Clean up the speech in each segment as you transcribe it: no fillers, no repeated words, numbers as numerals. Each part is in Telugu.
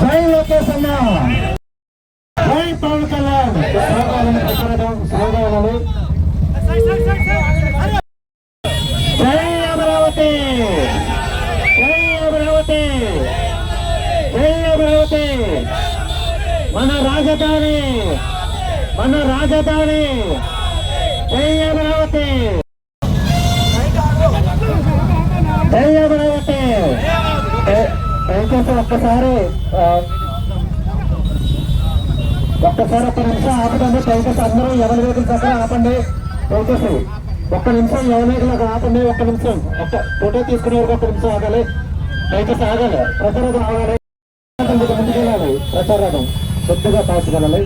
జై లోకేష్ అన్న, జై పవన్ కళ్యాణ్. స్లోగానాలు జై అమరావతి, జై అమరావతి, జై అమరావతి, మన రాజధాని, మన రాజధాని, జై అమరావతి, జై అమరావతి. దయచేసి ఒక్కసారి ఒక్క నిమిషం ఆపండి. దయచేసి అందరూ ఎవరి వెహికల్స్ అక్కడ ఆపండి. దయచేసి ఒక్క నిమిషం ఎవరి వెహికల్ అక్కడ ఆపండి. ఒక్క నిమిషం ఒక్క ఫోటో తీసుకునే వరకు ఒక్క నిమిషం ఆగాలి. దయచేసి ఆగాలి. ప్రచారం ఆగాలి, ముందుకెళ్ళాలి. ప్రచారం కొద్దిగా ఫాస్ట్ వెళ్ళాలి.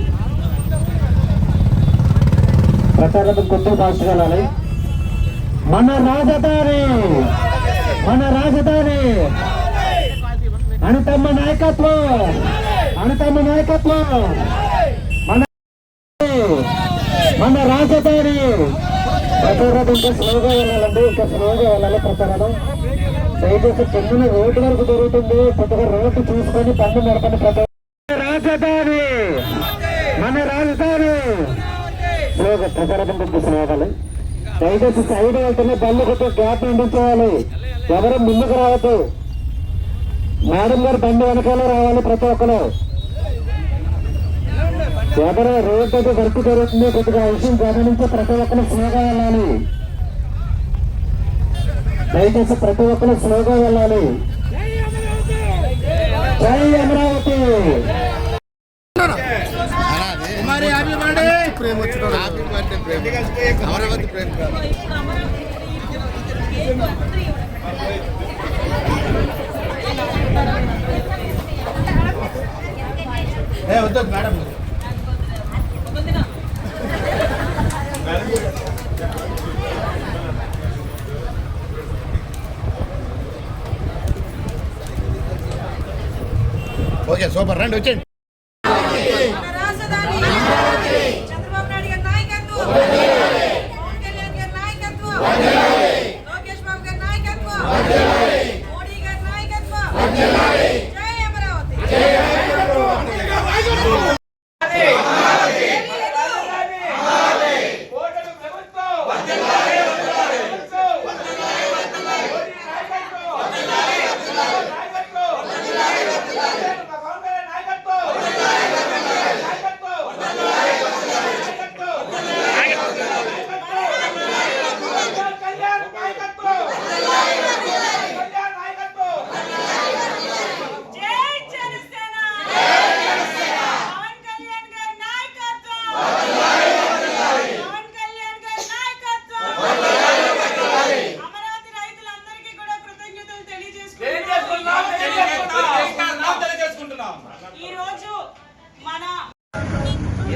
ప్రచారం కొద్దిగా ఫాస్ట్ వెళ్ళాలి. మన రాజధాని, మన రాజధాని, అనితమ్మ నాయకత్వం, అనితమ్మ నాయకత్వం, మన రాజధాని. ప్రచారం ఇంకా స్లోగా వెళ్ళాలండి, ఇంకా స్లోగా వెళ్ళాలి. ప్రచారం దయచేసి కింద రోడ్డు వరకు జరుగుతుంది. కొద్దిగా రోడ్డు చూసుకొని బండి నడపండి. రాజధాని, మన రాజధాని. స్లోగా ప్రచారం తీసుకురావాలి. దయచేసి సైడ్ వెళ్తేనే బండ్లు కొద్దిగా గ్యాప్ అందించాలి. ఎవరు ముందుకు రావద్దు. మేడం గారు బండి వెనకాల రావాలి. ప్రతి ఒక్కరు ఎవరు రోడ్డు అయితే వర్క్ జరుగుతుంది, కొద్దిగా విషయం గమనించి ప్రతి ఒక్కరు స్లోగా వెళ్ళాలి. దయచేసి ప్రతి ఒక్కరు స్లోగా వెళ్ళాలి. జై అమరావతి. ప్రేమ అమరావతి ప్రేమ వద్దు మేడం. ఓకే సూపర్, రండి వచ్చేయండి.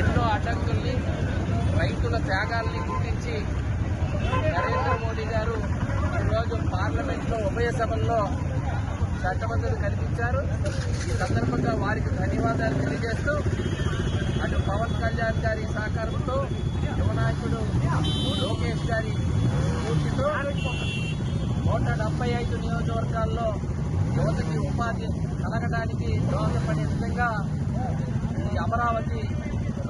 ఎన్నో అడ్డంకుల్ని, రైతుల త్యాగాల్ని గుర్తించి నరేంద్ర మోడీ గారు ఈరోజు పార్లమెంట్లో ఉభయ సభల్లో చట్టబద్ధత కల్పించారు. ఈ సందర్భంగా వారికి ధన్యవాదాలు తెలియజేస్తూ అటు పవన్ కళ్యాణ్ గారి సహకారంతో, యువనాయకుడు లోకేష్ గారి స్ఫూర్తితో 175 నియోజకవర్గాల్లో యువతకి ఉపాధి కలగడానికి దోహదపడే విధంగా ఈ అమరావతి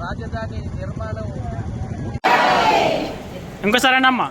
రాజధాని నిర్మాణం. ఇంకోసారేనమ్మా.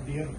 Dear